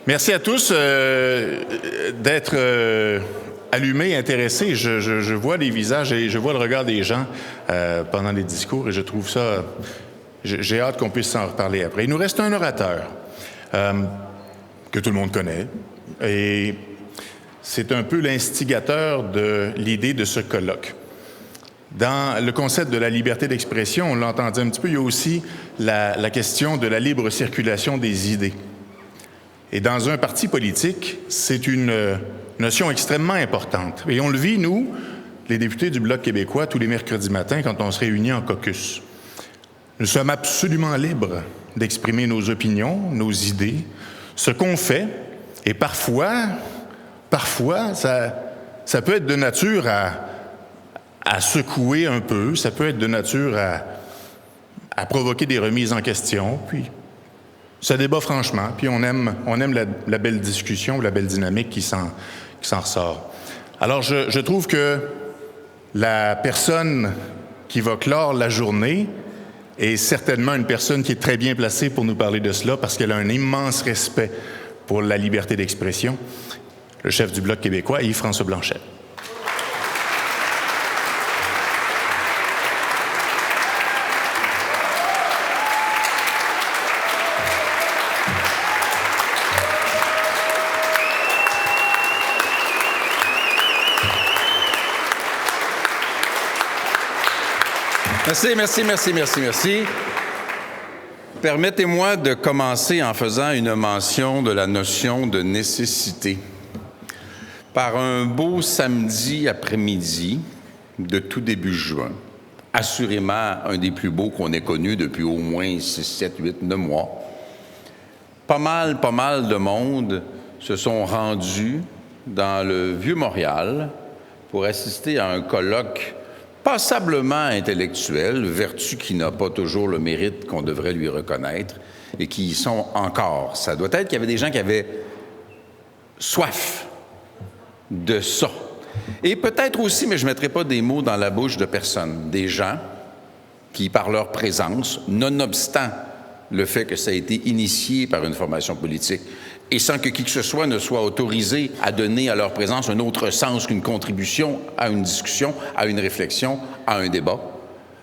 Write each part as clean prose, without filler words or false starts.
Merci à tous d'être allumés, intéressés. Je vois les visages et je vois le regard des gens pendant les discours et je trouve ça... J'ai hâte qu'on puisse s'en reparler après. Il nous reste un orateur que tout le monde connaît et c'est un peu l'instigateur de l'idée de ce colloque. Dans le concept de la liberté d'expression, on l'entendait un petit peu, il y a aussi la question de la libre circulation des idées. Et dans un parti politique, c'est une notion extrêmement importante. Et on le vit, nous, les députés du Bloc québécois, tous les mercredis matins, quand on se réunit en caucus. Nous sommes absolument libres d'exprimer nos opinions, nos idées, ce qu'on fait. Et parfois, ça peut être de nature à secouer un peu, ça peut être de nature à provoquer des remises en question, puis ça débat franchement, puis on aime la belle discussion, la belle dynamique qui s'en ressort. Alors, je trouve que la personne qui va clore la journée est certainement une personne qui est très bien placée pour nous parler de cela, parce qu'elle a un immense respect pour la liberté d'expression. Le chef du Bloc québécois, Yves-François Blanchet. Merci. Permettez-moi de commencer en faisant une mention de la notion de nécessité. Par un beau samedi après-midi de tout début juin, assurément un des plus beaux qu'on ait connus depuis au moins 6, 7, 8, 9 mois, pas mal de monde se sont rendus dans le Vieux-Montréal pour assister à un colloque passablement intellectuel, vertu qui n'a pas toujours le mérite qu'on devrait lui reconnaître, et qui y sont encore. Ça doit être qu'il y avait des gens qui avaient soif de ça. Et peut-être aussi, mais je ne mettrai pas des mots dans la bouche de personne, des gens qui, par leur présence, nonobstant le fait que ça a été initié par une formation politique, et sans que qui que ce soit ne soit autorisé à donner à leur présence un autre sens qu'une contribution à une discussion, à une réflexion, à un débat,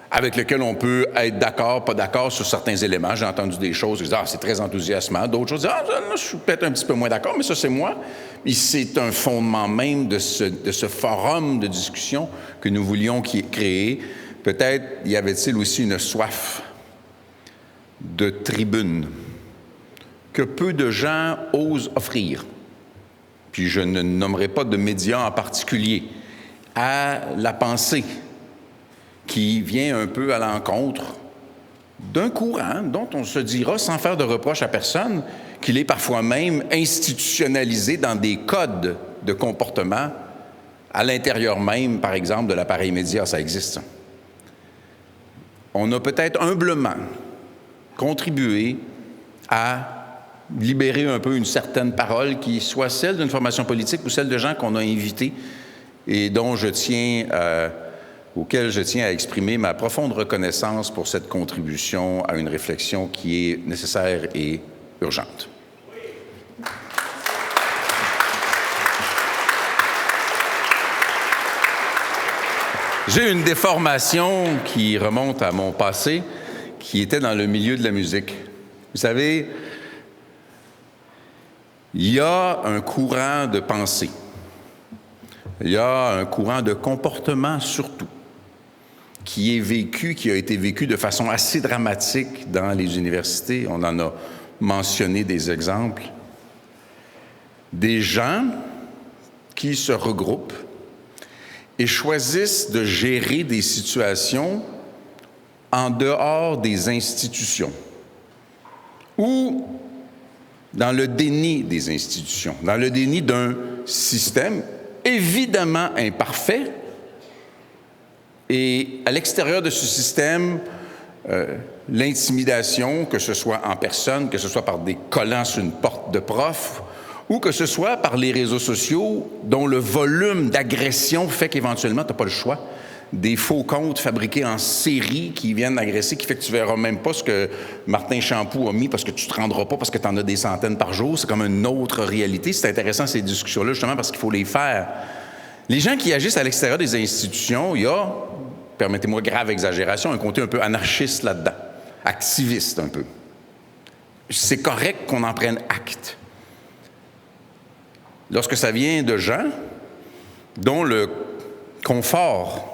avec lequel on peut être d'accord, pas d'accord sur certains éléments. J'ai entendu des choses qui disent « Ah, c'est très enthousiasmant », d'autres choses disent « Ah, je suis peut-être un petit peu moins d'accord, mais ça, c'est moi ». Et c'est un fondement même de ce forum de discussion que nous voulions créer. Peut-être y avait-il aussi une soif de tribune que peu de gens osent offrir, puis je ne nommerai pas de médias en particulier, à la pensée qui vient un peu à l'encontre d'un courant dont on se dira, sans faire de reproche à personne, qu'il est parfois même institutionnalisé dans des codes de comportement à l'intérieur même, par exemple, de l'appareil média. Ça existe. On a peut-être humblement contribué à libérer un peu une certaine parole qui soit celle d'une formation politique ou celle de gens qu'on a invités et dont auquel je tiens à exprimer ma profonde reconnaissance pour cette contribution à une réflexion qui est nécessaire et urgente. J'ai une déformation qui remonte à mon passé, qui était dans le milieu de la musique. Vous savez, il y a un courant de pensée, il y a un courant de comportement surtout, qui a été vécu de façon assez dramatique dans les universités. On en a mentionné des exemples. Des gens qui se regroupent et choisissent de gérer des situations en dehors des institutions ou dans le déni des institutions, dans le déni d'un système évidemment imparfait. Et à l'extérieur de ce système, l'intimidation, que ce soit en personne, que ce soit par des collants sur une porte de prof, ou que ce soit par les réseaux sociaux dont le volume d'agression fait qu'éventuellement, tu n'as pas le choix des faux comptes fabriqués en série qui viennent agresser, qui fait que tu ne verras même pas ce que Martin Champoux a mis parce que tu ne te rendras pas parce que tu en as des centaines par jour. C'est comme une autre réalité. C'est intéressant ces discussions-là justement parce qu'il faut les faire. Les gens qui agissent à l'extérieur des institutions, il y a, permettez-moi, grave exagération, un côté un peu anarchiste là-dedans, activiste un peu. C'est correct qu'on en prenne acte. Lorsque ça vient de gens dont le confort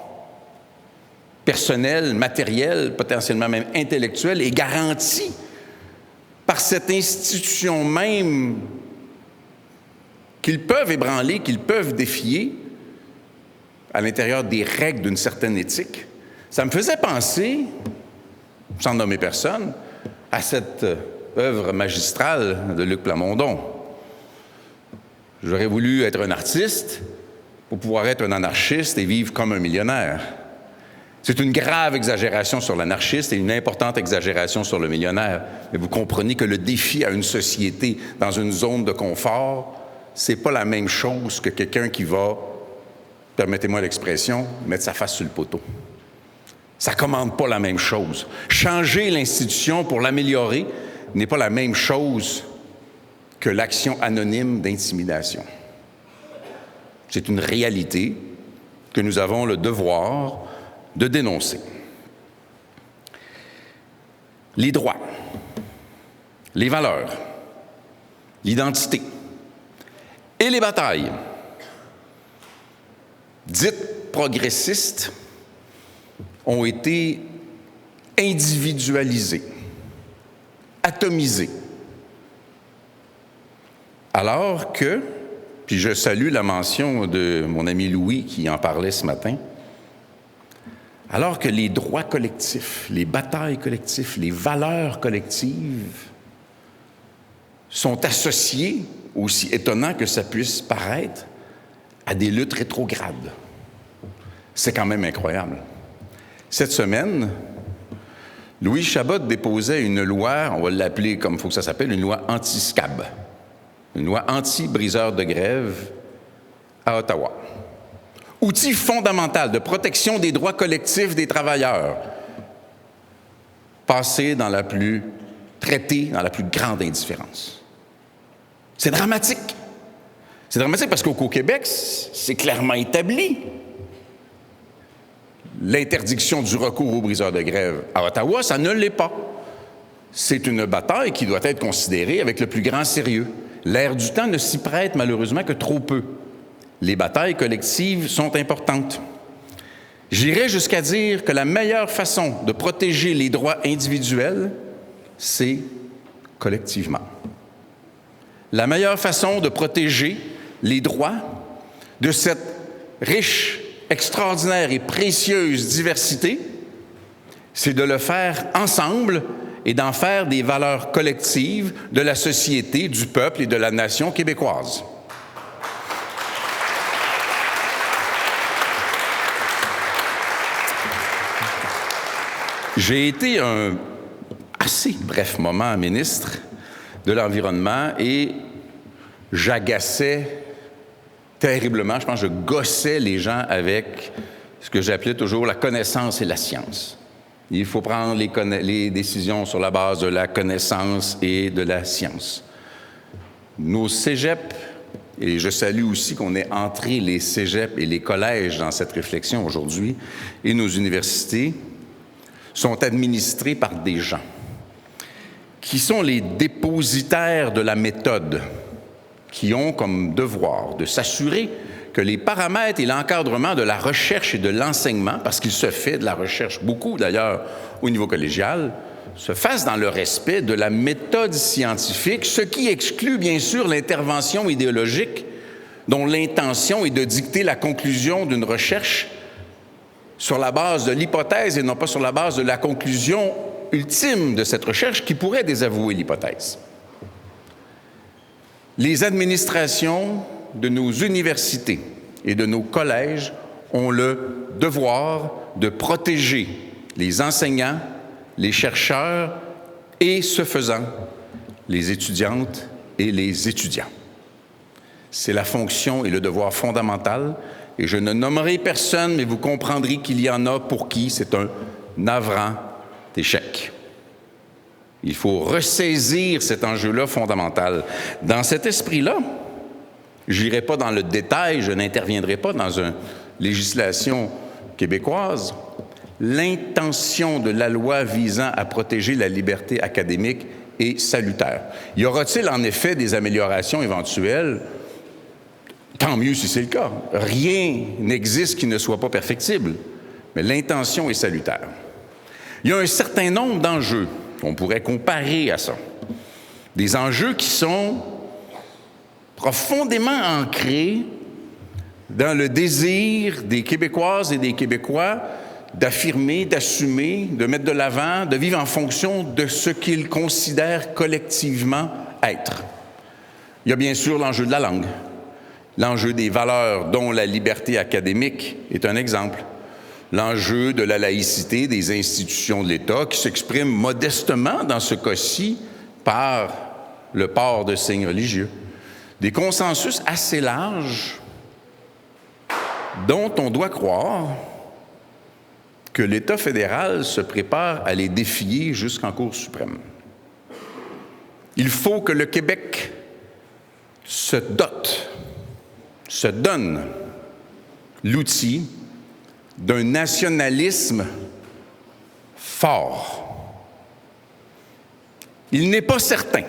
personnel, matériel, potentiellement même intellectuel est garanti par cette institution même qu'ils peuvent ébranler, qu'ils peuvent défier à l'intérieur des règles d'une certaine éthique, ça me faisait penser, sans nommer personne, à cette œuvre magistrale de Luc Plamondon. J'aurais voulu être un artiste pour pouvoir être un anarchiste et vivre comme un millionnaire. C'est une grave exagération sur l'anarchiste et une importante exagération sur le millionnaire. Mais vous comprenez que le défi à une société dans une zone de confort, c'est pas la même chose que quelqu'un qui va, permettez-moi l'expression, mettre sa face sur le poteau. Ça commande pas la même chose. Changer l'institution pour l'améliorer n'est pas la même chose que l'action anonyme d'intimidation. C'est une réalité que nous avons le devoir de dénoncer. Les droits, les valeurs, l'identité et les batailles dites progressistes ont été individualisées, atomisées. Alors que, puis je salue la mention de mon ami Louis qui en parlait ce matin, alors que les droits collectifs, les batailles collectives, les valeurs collectives sont associées, aussi étonnant que ça puisse paraître, à des luttes rétrogrades. C'est quand même incroyable. Cette semaine, Louis Chabot déposait une loi, on va l'appeler comme il faut que ça s'appelle, une loi anti-SCAB, une loi anti-briseur de grève à Ottawa. Outil fondamental de protection des droits collectifs des travailleurs, traité dans la plus grande indifférence. C'est dramatique. C'est dramatique parce qu'au Québec, c'est clairement établi. L'interdiction du recours aux briseurs de grève à Ottawa, ça ne l'est pas. C'est une bataille qui doit être considérée avec le plus grand sérieux. L'ère du temps ne s'y prête malheureusement que trop peu. Les batailles collectives sont importantes. J'irais jusqu'à dire que la meilleure façon de protéger les droits individuels, c'est collectivement. La meilleure façon de protéger les droits de cette riche, extraordinaire et précieuse diversité, c'est de le faire ensemble et d'en faire des valeurs collectives de la société, du peuple et de la nation québécoise. J'ai été un assez bref moment ministre de l'Environnement et j'agaçais terriblement, je pense que je gossais les gens avec ce que j'appelais toujours la connaissance et la science. Il faut prendre les décisions sur la base de la connaissance et de la science. Nos cégeps, et je salue aussi qu'on ait entré les cégeps et les collèges dans cette réflexion aujourd'hui, et nos universités, sont administrés par des gens qui sont les dépositaires de la méthode, qui ont comme devoir de s'assurer que les paramètres et l'encadrement de la recherche et de l'enseignement, parce qu'il se fait de la recherche beaucoup d'ailleurs au niveau collégial, se fassent dans le respect de la méthode scientifique, ce qui exclut bien sûr l'intervention idéologique dont l'intention est de dicter la conclusion d'une recherche sur la base de l'hypothèse et non pas sur la base de la conclusion ultime de cette recherche qui pourrait désavouer l'hypothèse. Les administrations de nos universités et de nos collèges ont le devoir de protéger les enseignants, les chercheurs et, ce faisant, les étudiantes et les étudiants. C'est la fonction et le devoir fondamental Et je ne nommerai personne, mais vous comprendrez qu'il y en a pour qui c'est un navrant échec. Il faut ressaisir cet enjeu-là fondamental. Dans cet esprit-là, je n'irai pas dans le détail, je n'interviendrai pas dans une législation québécoise. L'intention de la loi visant à protéger la liberté académique est salutaire. Y aura-t-il en effet des améliorations éventuelles? Tant mieux si c'est le cas. Rien n'existe qui ne soit pas perfectible, mais l'intention est salutaire. Il y a un certain nombre d'enjeux qu'on pourrait comparer à ça. Des enjeux qui sont profondément ancrés dans le désir des Québécoises et des Québécois d'affirmer, d'assumer, de mettre de l'avant, de vivre en fonction de ce qu'ils considèrent collectivement être. Il y a bien sûr l'enjeu de la langue, l'enjeu des valeurs dont la liberté académique est un exemple, l'enjeu de la laïcité des institutions de l'État qui s'exprime modestement dans ce cas-ci par le port de signes religieux. Des consensus assez larges dont on doit croire que l'État fédéral se prépare à les défier jusqu'en Cour suprême. Il faut que le Québec se donne l'outil d'un nationalisme fort. Il n'est pas certain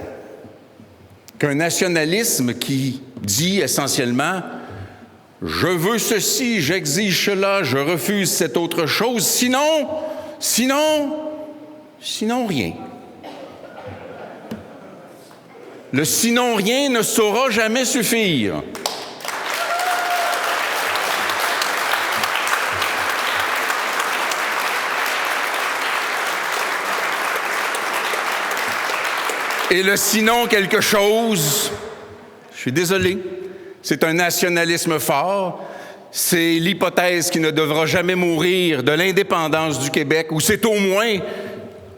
qu'un nationalisme qui dit essentiellement « je veux ceci, j'exige cela, je refuse cette autre chose, sinon rien ». Le « sinon rien » ne saura jamais suffire. Et le sinon quelque chose, je suis désolé, c'est un nationalisme fort, c'est l'hypothèse qui ne devra jamais mourir de l'indépendance du Québec, ou c'est au moins,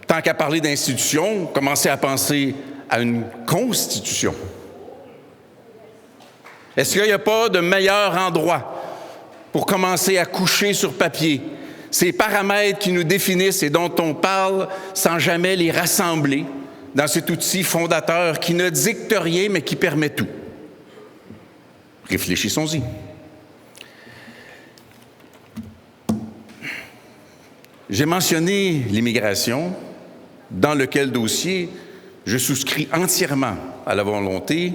tant qu'à parler d'institution, commencer à penser à une constitution. Est-ce qu'il n'y a pas de meilleur endroit pour commencer à coucher sur papier ces paramètres qui nous définissent et dont on parle sans jamais les rassembler dans cet outil fondateur qui ne dicte rien, mais qui permet tout? Réfléchissons-y. J'ai mentionné l'immigration, dans lequel dossier je souscris entièrement à la volonté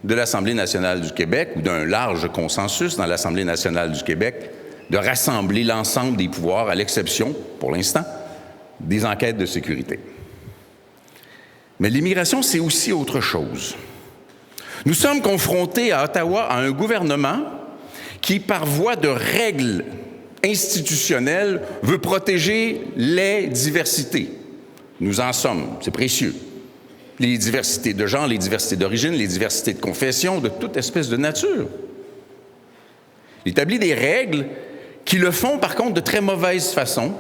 de l'Assemblée nationale du Québec, ou d'un large consensus dans l'Assemblée nationale du Québec, de rassembler l'ensemble des pouvoirs, à l'exception, pour l'instant, des enquêtes de sécurité. Mais l'immigration, c'est aussi autre chose. Nous sommes confrontés à Ottawa à un gouvernement qui, par voie de règles institutionnelles, veut protéger les diversités. Nous en sommes, c'est précieux. Les diversités de genre, les diversités d'origine, les diversités de confession, de toute espèce de nature. Il établit des règles qui le font, par contre, de très mauvaise façon.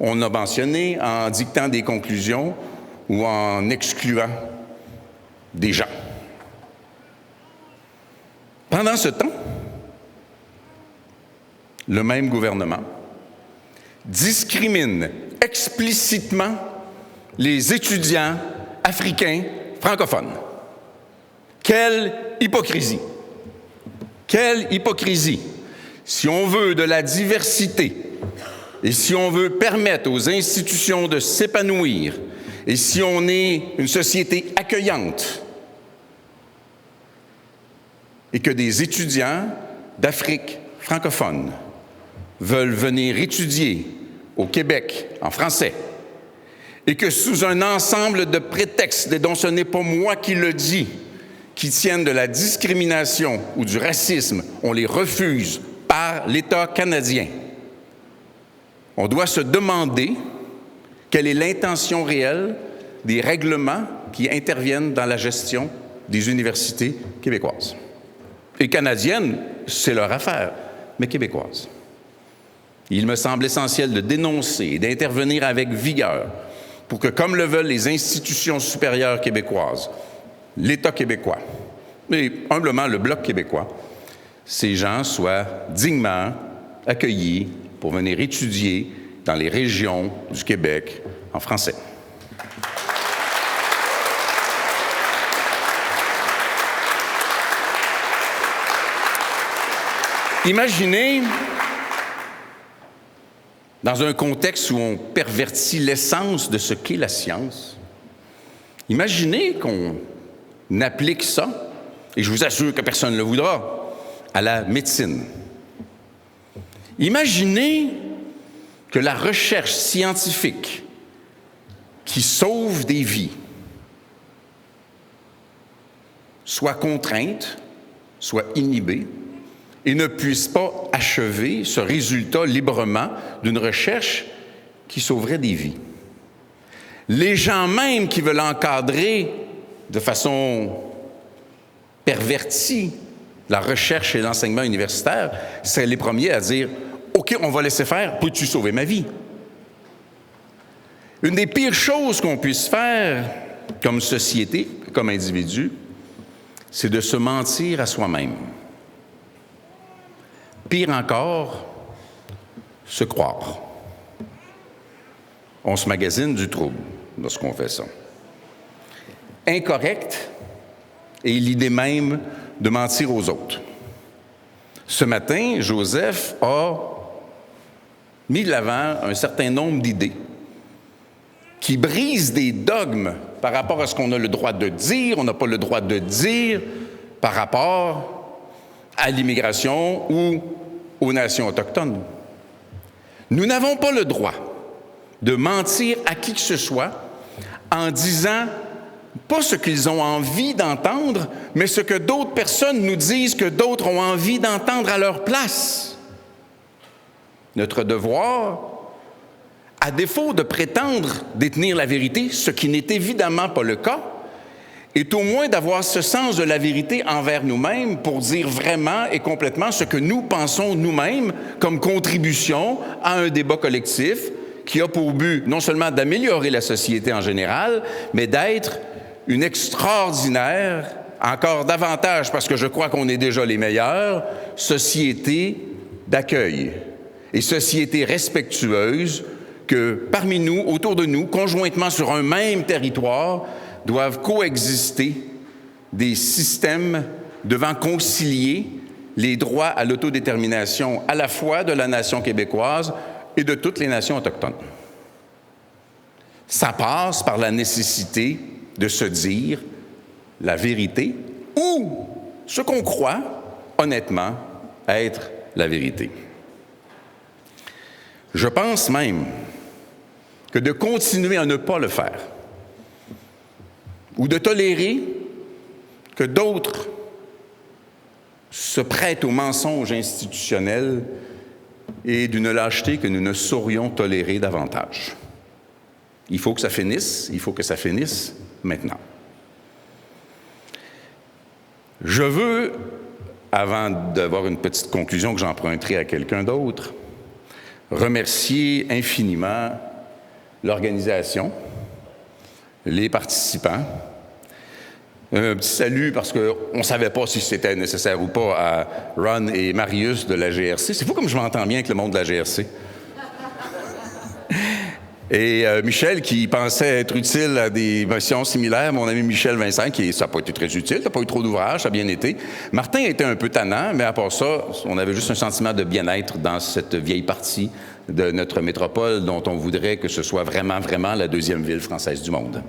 On a mentionné en dictant des conclusions ou en excluant des gens. Pendant ce temps, le même gouvernement discrimine explicitement les étudiants africains francophones. Quelle hypocrisie! Quelle hypocrisie! Si on veut de la diversité et si on veut permettre aux institutions de s'épanouir et si on est une société accueillante et que des étudiants d'Afrique francophone veulent venir étudier au Québec en français et que sous un ensemble de prétextes, dont ce n'est pas moi qui le dis, qui tiennent de la discrimination ou du racisme, on les refuse par l'État canadien. On doit se demander quelle est l'intention réelle des règlements qui interviennent dans la gestion des universités québécoises. Et canadiennes, c'est leur affaire, mais québécoises. Il me semble essentiel de dénoncer et d'intervenir avec vigueur pour que, comme le veulent les institutions supérieures québécoises, l'État québécois, et humblement le Bloc québécois, ces gens soient dignement accueillis pour venir étudier dans les régions du Québec en français. Imaginez, dans un contexte où on pervertit l'essence de ce qu'est la science, imaginez qu'on applique ça, et je vous assure que personne ne le voudra, à la médecine. Imaginez que la recherche scientifique qui sauve des vies soit contrainte, soit inhibée, et ne puisse pas achever ce résultat librement d'une recherche qui sauverait des vies. Les gens même qui veulent encadrer de façon pervertie la recherche et l'enseignement universitaire seraient les premiers à dire « OK, on va laisser faire, peux-tu sauver ma vie? » Une des pires choses qu'on puisse faire comme société, comme individu, c'est de se mentir à soi-même. Pire encore, se croire. On se magasine du trouble lorsqu'on fait ça. Incorrect est l'idée même de mentir aux autres. Ce matin, Joseph a mis de l'avant un certain nombre d'idées qui brisent des dogmes par rapport à ce qu'on a le droit de dire, on n'a pas le droit de dire par rapport à l'immigration ou aux nations autochtones. Nous n'avons pas le droit de mentir à qui que ce soit en disant pas ce qu'ils ont envie d'entendre, mais ce que d'autres personnes nous disent que d'autres ont envie d'entendre à leur place. Notre devoir, à défaut de prétendre détenir la vérité, ce qui n'est évidemment pas le cas, est au moins d'avoir ce sens de la vérité envers nous-mêmes pour dire vraiment et complètement ce que nous pensons nous-mêmes comme contribution à un débat collectif qui a pour but non seulement d'améliorer la société en général, mais d'être une extraordinaire, encore davantage parce que je crois qu'on est déjà les meilleurs, société d'accueil et société respectueuse que parmi nous, autour de nous, conjointement sur un même territoire, doivent coexister des systèmes devant concilier les droits à l'autodétermination à la fois de la nation québécoise et de toutes les nations autochtones. Ça passe par la nécessité de se dire la vérité ou ce qu'on croit honnêtement être la vérité. Je pense même que de continuer à ne pas le faire ou de tolérer que d'autres se prêtent au mensonge institutionnel est d'une lâcheté que nous ne saurions tolérer davantage. Il faut que ça finisse maintenant. Je veux, avant d'avoir une petite conclusion que j'emprunterai à quelqu'un d'autre, remercier infiniment l'organisation, les participants. Un petit salut parce qu'on ne savait pas si c'était nécessaire ou pas à Ron et Marius de la GRC. C'est fou comme je m'entends bien avec le monde de la GRC. Et Michel, qui pensait être utile à des missions similaires, mon ami Michel Vincent, ça n'a pas été très utile, ça n'a pas eu trop d'ouvrage, ça a bien été. Martin était un peu tannant, mais à part ça, on avait juste un sentiment de bien-être dans cette vieille partie de notre métropole dont on voudrait que ce soit vraiment, vraiment la deuxième ville française du monde.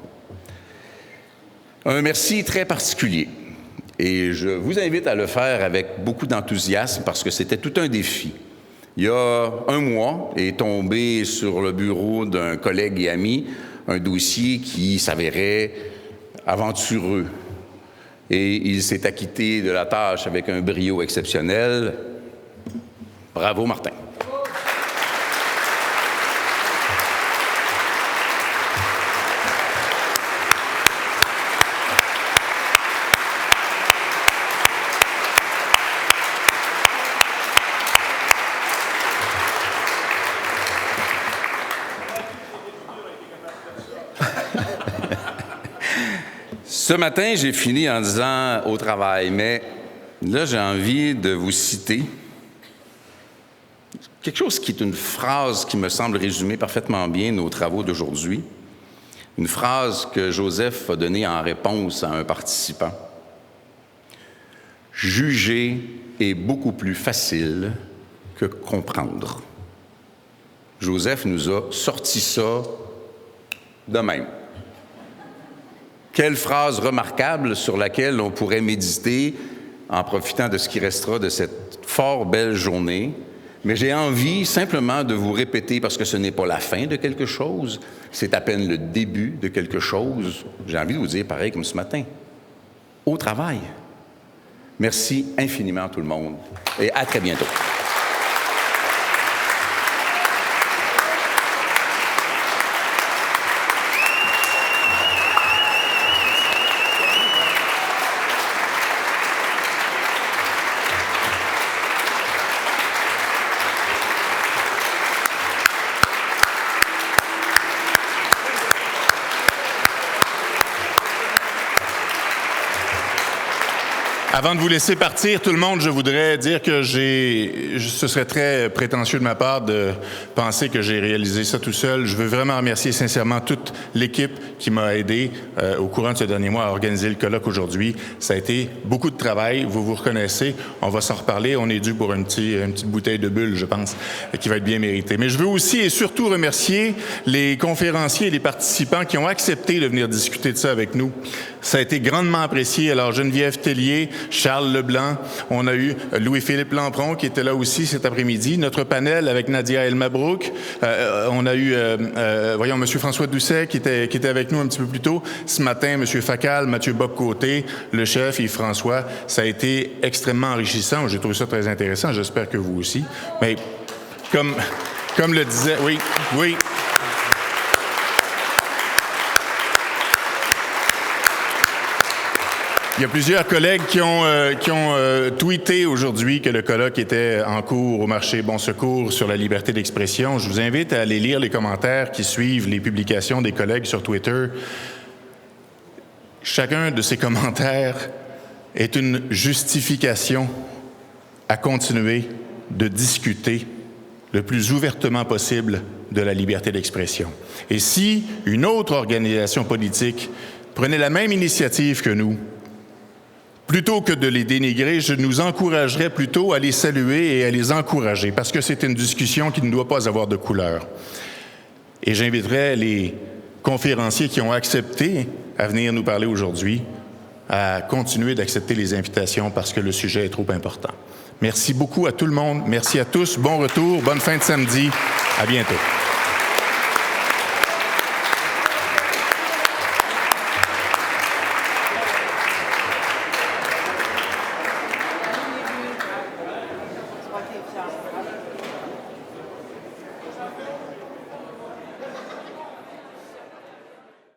Un merci très particulier. Et je vous invite à le faire avec beaucoup d'enthousiasme parce que c'était tout un défi. Il y a un mois est tombé sur le bureau d'un collègue et ami un dossier qui s'avérait aventureux. Et il s'est acquitté de la tâche avec un brio exceptionnel. Bravo, Martin. Ce matin, j'ai fini en disant au travail, mais Là, j'ai envie de vous citer quelque chose qui est une phrase qui me semble résumer parfaitement bien nos travaux d'aujourd'hui. Une phrase que Joseph a donnée en réponse à un participant. « Juger est beaucoup plus facile que comprendre. » Joseph nous a sorti ça de même. Quelle phrase remarquable sur laquelle on pourrait méditer en profitant de ce qui restera de cette fort belle journée. Mais j'ai envie simplement de vous répéter, parce que ce n'est pas la fin de quelque chose, c'est à peine le début de quelque chose. J'ai envie de vous dire pareil comme ce matin. Au travail. Merci infiniment tout le monde et à très bientôt. Avant de vous laisser partir, tout le monde, je voudrais dire que ce serait très prétentieux de ma part de penser que j'ai réalisé ça tout seul. Je veux vraiment remercier sincèrement toute l'équipe qui m'a aidé au courant de ce dernier mois à organiser le colloque aujourd'hui. Ça a été beaucoup de travail, vous vous reconnaissez. On va s'en reparler. On est dû pour une petite bouteille de bulle, je pense, qui va être bien méritée. Mais je veux aussi et surtout remercier les conférenciers et les participants qui ont accepté de venir discuter de ça avec nous. Ça a été grandement apprécié. Alors, Geneviève Tellier, Charles Leblanc, on a eu Louis-Philippe Lampron qui était là aussi cet après-midi, notre panel avec Nadia El-Mabrouk, on a eu, M. François Doucet qui était avec nous un petit peu plus tôt, ce matin, M. Facal, Mathieu Bock-Côté, le chef Yves-François, ça a été extrêmement enrichissant, j'ai trouvé ça très intéressant, j'espère que vous aussi, mais comme le disait, oui. Il y a plusieurs collègues qui ont tweeté aujourd'hui que le colloque était en cours au marché Bon Secours sur la liberté d'expression. Je vous invite à aller lire les commentaires qui suivent les publications des collègues sur Twitter. Chacun de ces commentaires est une justification à continuer de discuter le plus ouvertement possible de la liberté d'expression. Et si une autre organisation politique prenait la même initiative que nous, plutôt que de les dénigrer, je nous encouragerais plutôt à les saluer et à les encourager, parce que c'est une discussion qui ne doit pas avoir de couleur. Et j'inviterais les conférenciers qui ont accepté à venir nous parler aujourd'hui à continuer d'accepter les invitations parce que le sujet est trop important. Merci beaucoup à tout le monde. Merci à tous. Bon retour. Bonne fin de samedi. À bientôt.